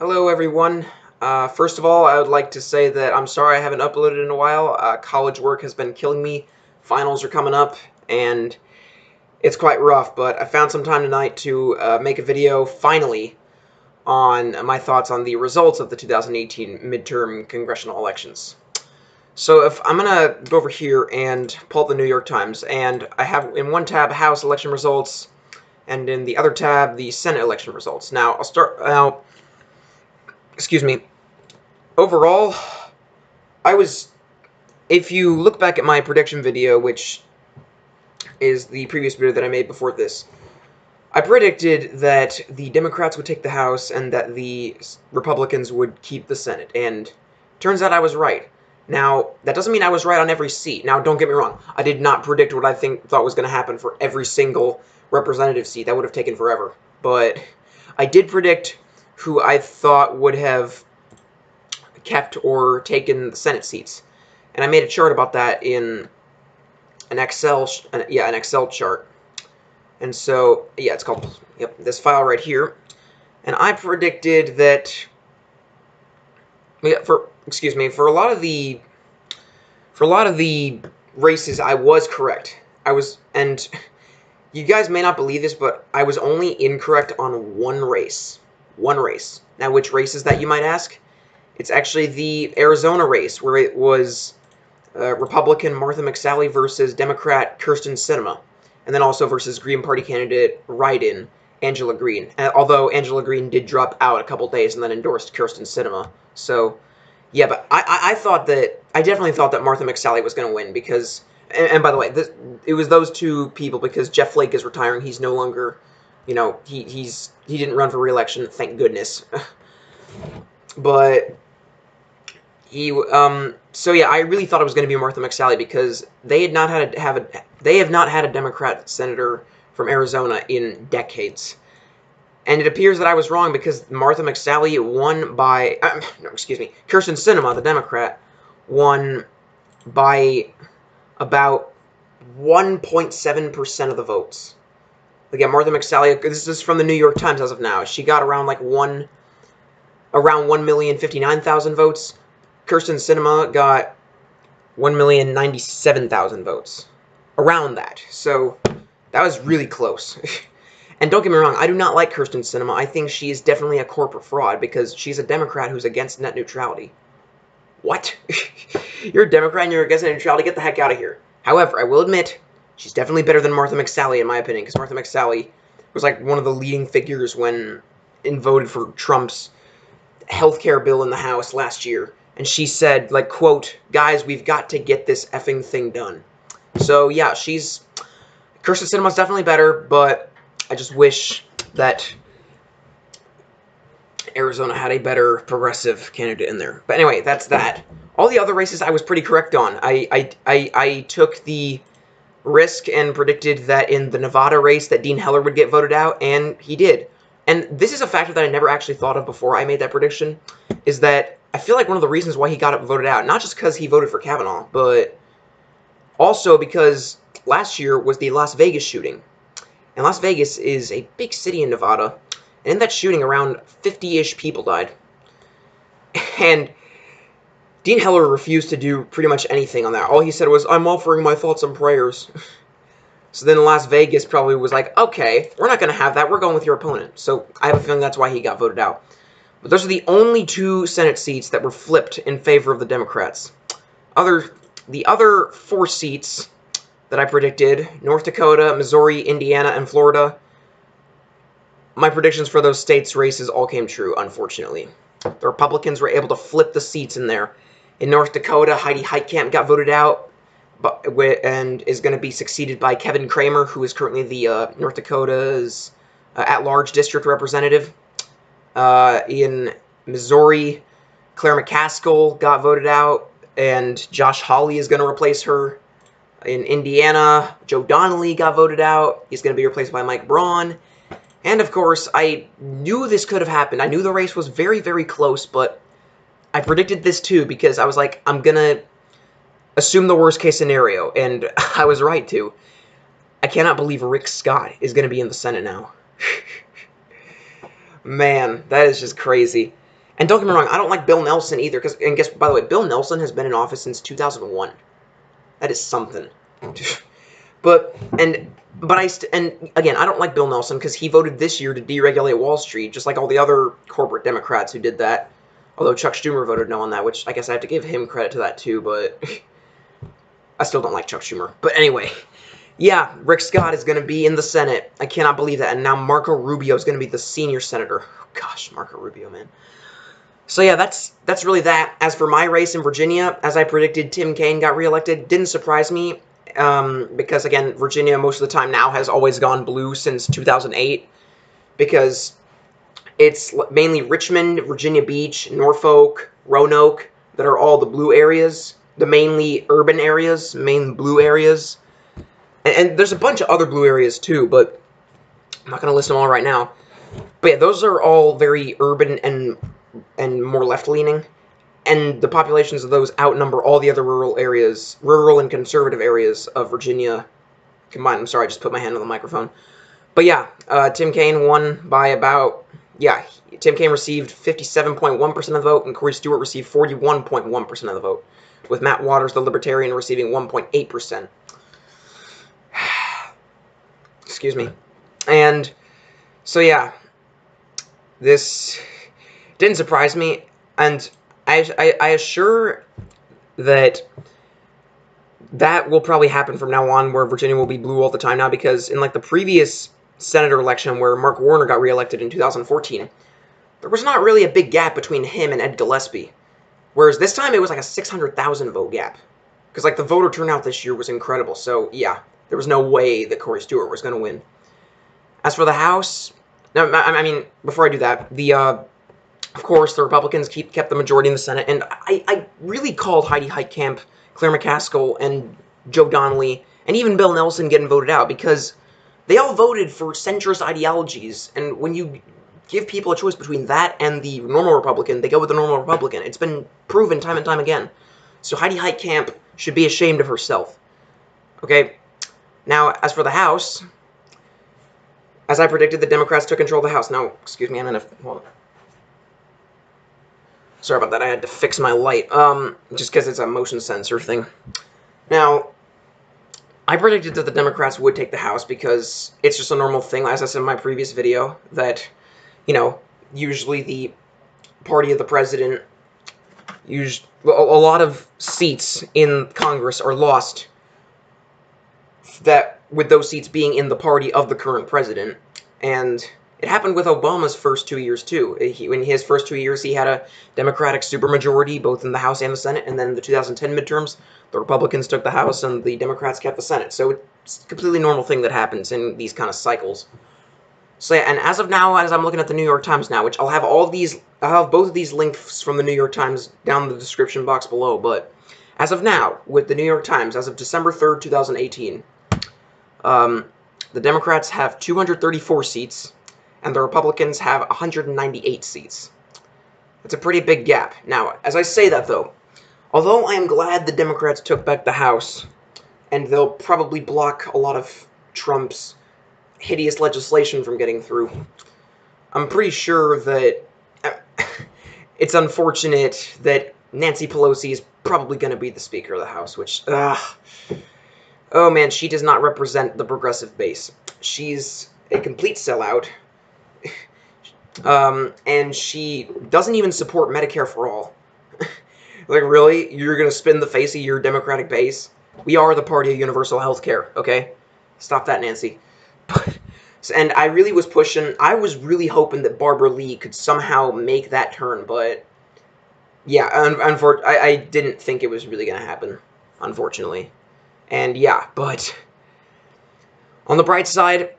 Hello everyone. First of all, I would like to say that I'm sorry I haven't uploaded in a while. College work has been killing me. Finals are coming up, and it's quite rough, but I found some time tonight to make a video, finally, on my thoughts on the results of the 2018 midterm congressional elections. So if I'm going to go over here and pull up the New York Times, and I have in one tab House election results, and in the other tab the Senate election results. Now, I'll start out, excuse me, overall, if you look back at my prediction video, which is the previous video that I made before this, I predicted that the Democrats would take the House and that the Republicans would keep the Senate, and turns out I was right. Now, that doesn't mean I was right on every seat. Now, don't get me wrong. I did not predict what I thought was going to happen for every single representative seat. That would have taken forever. But I did predict who I thought would have kept or taken the Senate seats. And I made a chart about that in an Excel chart. And so, yeah, it's called, this file right here. And I predicted that, for a lot of the races, I was correct. And you guys may not believe this, but I was only incorrect on one race. One race. Now, which race is that, you might ask? It's actually the Arizona race, where it was Republican Martha McSally versus Democrat Kyrsten Sinema, and then also versus Green Party candidate write-in Angela Green. Although Angela Green did drop out a couple days and then endorsed Kyrsten Sinema. So, yeah, but I definitely thought that Martha McSally was going to win because, and by the way, it was those two people because Jeff Flake is retiring. He's no longer, he didn't run for re-election, thank goodness. But so yeah, I really thought it was going to be Martha McSally because they have not had a Democrat senator from Arizona in decades. And it appears that I was wrong because Martha McSally won by, Kyrsten Sinema, the Democrat, won by about 1.7% of the votes. Again, Martha McSally, this is from the New York Times as of now, she got around like around 1,059,000 votes. Kyrsten Sinema got 1,097,000 votes. Around that. So, that was really close. And don't get me wrong, I do not like Kyrsten Sinema. I think she is definitely a corporate fraud because she's a Democrat who's against net neutrality. What? You're a Democrat and you're against net neutrality? Get the heck out of here. However, I will admit, she's definitely better than Martha McSally in my opinion, because Martha McSally was like one of the leading figures when voted for Trump's healthcare bill in the House last year. And she said, like, quote, guys, we've got to get this effing thing done. So, yeah, Kyrsten Sinema's definitely better, but I just wish that Arizona had a better progressive candidate in there. But anyway, that's that. All the other races I was pretty correct on. I took the risk and predicted that in the Nevada race that Dean Heller would get voted out, and he did. And this is a factor that I never actually thought of before I made that prediction, is that I feel like one of the reasons why he got voted out, not just because he voted for Kavanaugh, but also because last year was the Las Vegas shooting. And Las Vegas is a big city in Nevada, and in that shooting around 50-ish people died. And Dean Heller refused to do pretty much anything on that. All he said was, I'm offering my thoughts and prayers. So then Las Vegas probably was like, okay, we're not going to have that. We're going with your opponent. So I have a feeling that's why he got voted out. But those are the only two Senate seats that were flipped in favor of the Democrats. The other 4 seats that I predicted, North Dakota, Missouri, Indiana, and Florida, my predictions for those states' races all came true, unfortunately. The Republicans were able to flip the seats in there. In North Dakota, Heidi Heitkamp got voted out and is going to be succeeded by Kevin Cramer, who is currently the North Dakota's at-large district representative. In Missouri, Claire McCaskill got voted out, and Josh Hawley is going to replace her. In Indiana, Joe Donnelly got voted out. He's going to be replaced by Mike Braun. And, of course, I knew this could have happened. I knew the race was very, very close, but I predicted this, too, because I was like, I'm going to assume the worst-case scenario, and I was right, too. I cannot believe Rick Scott is going to be in the Senate now. Man, that is just crazy. And don't get me wrong, I don't like Bill Nelson either, and guess, by the way, Bill Nelson has been in office since 2001. That is something. But again, I don't like Bill Nelson because he voted this year to deregulate Wall Street, just like all the other corporate Democrats who did that. Although Chuck Schumer voted no on that, which I guess I have to give him credit to that too, but I still don't like Chuck Schumer. But anyway, yeah, Rick Scott is going to be in the Senate. I cannot believe that. And now Marco Rubio is going to be the senior senator. Gosh, Marco Rubio, man. So yeah, that's really that. As for my race in Virginia, as I predicted, Tim Kaine got reelected. Didn't surprise me. Because, again, Virginia most of the time now has always gone blue since 2008, because it's mainly Richmond, Virginia Beach, Norfolk, Roanoke that are all the blue areas, the mainly urban areas, main blue areas, and there's a bunch of other blue areas too, but I'm not going to list them all right now. But yeah, those are all very urban and more left-leaning. And the populations of those outnumber all the other rural and conservative areas of Virginia combined. I'm sorry, I just put my hand on the microphone. But yeah, Tim Kaine won by about, Tim Kaine received 57.1% of the vote, and Corey Stewart received 41.1% of the vote, with Matt Waters, the Libertarian, receiving 1.8%. Excuse me. And so yeah, this didn't surprise me, and I assure that will probably happen from now on, where Virginia will be blue all the time now, because in like the previous senator election where Mark Warner got reelected in 2014, there was not really a big gap between him and Ed Gillespie, whereas this time it was like a 600,000 vote gap, because like the voter turnout this year was incredible. So yeah, there was no way that Corey Stewart was going to win. As for the House, no, I mean, before I do that, of course, the Republicans kept the majority in the Senate, and I really called Heidi Heitkamp, Claire McCaskill, and Joe Donnelly, and even Bill Nelson getting voted out, because they all voted for centrist ideologies, and when you give people a choice between that and the normal Republican, they go with the normal Republican. It's been proven time and time again. So Heidi Heitkamp should be ashamed of herself. Okay, now, as for the House, as I predicted, the Democrats took control of the House. Now, excuse me, I'm going to... hold on. Sorry about that, I had to fix my light, just because it's a motion sensor thing. Now, I predicted that the Democrats would take the House because it's just a normal thing, as I said in my previous video, that, you know, usually the party of the president, a lot of seats in Congress are lost, that with those seats being in the party of the current president, and... it happened with Obama's first 2 years, too. In his first 2 years, he had a Democratic supermajority, both in the House and the Senate, and then in the 2010 midterms, the Republicans took the House and the Democrats kept the Senate. So it's a completely normal thing that happens in these kind of cycles. So yeah, and as of now, as I'm looking at the New York Times now, which I'll have both of these links from the New York Times down in the description box below, but as of now, with the New York Times, as of December 3rd, 2018, the Democrats have 234 seats, and the Republicans have 198 seats. That's a pretty big gap. Now, as I say that, though, although I am glad the Democrats took back the House, and they'll probably block a lot of Trump's hideous legislation from getting through, I'm pretty sure that it's unfortunate that Nancy Pelosi is probably going to be the Speaker of the House, which, oh man, she does not represent the progressive base. She's a complete sellout. And she doesn't even support Medicare for all. Like, really? You're gonna spin the face of your Democratic base? We are the party of universal health care, okay? Stop that, Nancy. And I really was pushing, I was really hoping that Barbara Lee could somehow make that turn, but yeah, I didn't think it was really gonna happen, unfortunately. And yeah, but on the bright side,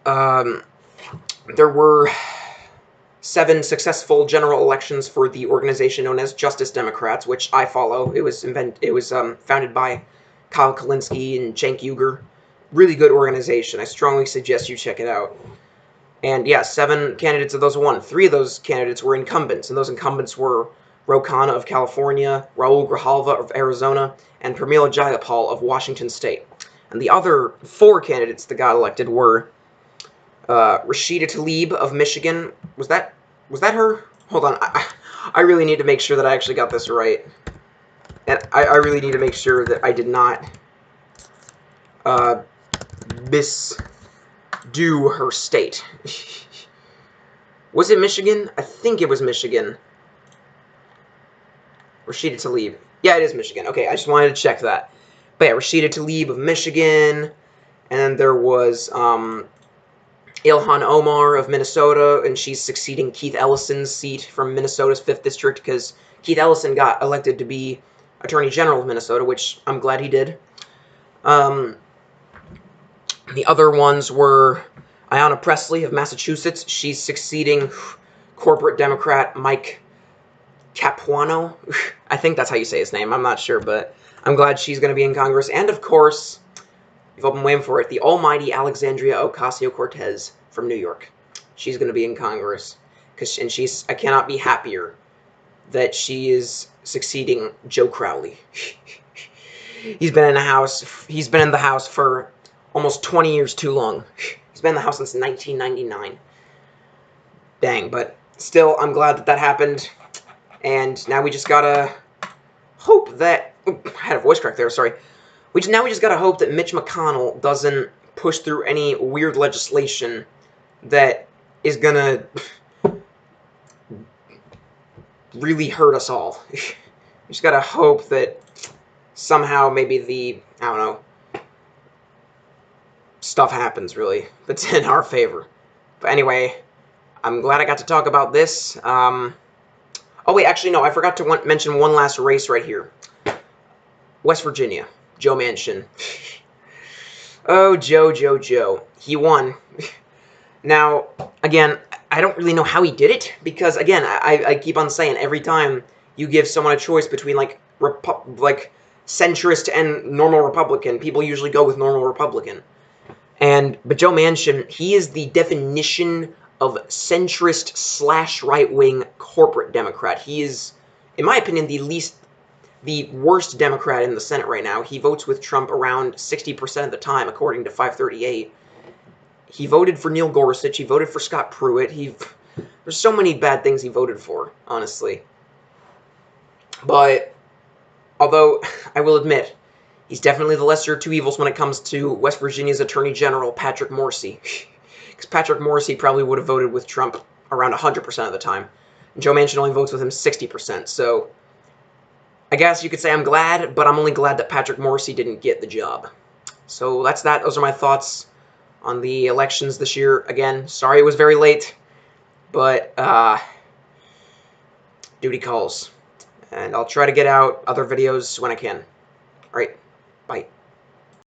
there were 7 successful general elections for the organization known as Justice Democrats, which I follow. It was founded by Kyle Kulinski and Cenk Uygur. Really good organization. I strongly suggest you check it out. And yeah, 7 candidates of those won. 3 of those candidates were incumbents, and those incumbents were Ro Khanna of California, Raul Grijalva of Arizona, and Pramila Jayapal of Washington State. And the other 4 candidates that got elected were Rashida Tlaib of Michigan. Was that her? Hold on. I really need to make sure that I actually got this right. And I really need to make sure that I did not misdo her state. Was it Michigan? I think it was Michigan. Rashida Tlaib. Yeah, it is Michigan. Okay, I just wanted to check that. But yeah, Rashida Tlaib of Michigan. And there was Ilhan Omar of Minnesota, and she's succeeding Keith Ellison's seat from Minnesota's 5th District, because Keith Ellison got elected to be Attorney General of Minnesota, which I'm glad he did. The other ones were Ayanna Pressley of Massachusetts. She's succeeding corporate Democrat Mike Capuano. I think that's how you say his name. I'm not sure, but I'm glad she's going to be in Congress. And, of course, you've all been waiting for it, the almighty Alexandria Ocasio-Cortez from New York. She's going to be in Congress. And I cannot be happier that she is succeeding Joe Crowley. He's been in the House for almost 20 years too long. He's been in the House since 1999. Dang, but still, I'm glad that that happened. And now we just gotta hope that... Oh, I had a voice crack there, sorry. Now we just gotta hope that Mitch McConnell doesn't push through any weird legislation that is gonna really hurt us all. We just gotta hope that somehow maybe I don't know, stuff happens, really, that's in our favor. But anyway, I'm glad I got to talk about this. Oh, wait, actually, no, I forgot to mention one last race right here. West Virginia. Joe Manchin. Oh, Joe. He won. Now, again, I don't really know how he did it, because, again, I keep on saying, every time you give someone a choice between, like centrist and normal Republican, people usually go with normal Republican. But Joe Manchin, he is the definition of centrist / right-wing corporate Democrat. He is, in my opinion, the worst Democrat in the Senate right now. He votes with Trump around 60% of the time, according to 538. He voted for Neil Gorsuch. He voted for Scott Pruitt. There's so many bad things he voted for, honestly. But, although, I will admit, he's definitely the lesser of two evils when it comes to West Virginia's Attorney General, Patrick Morrisey. Because Patrick Morrisey probably would have voted with Trump around 100% of the time. And Joe Manchin only votes with him 60%, so I guess you could say I'm glad, but I'm only glad that Patrick Morrisey didn't get the job. So that's that. Those are my thoughts on the elections this year. Again, sorry it was very late, but duty calls. And I'll try to get out other videos when I can. Alright, bye.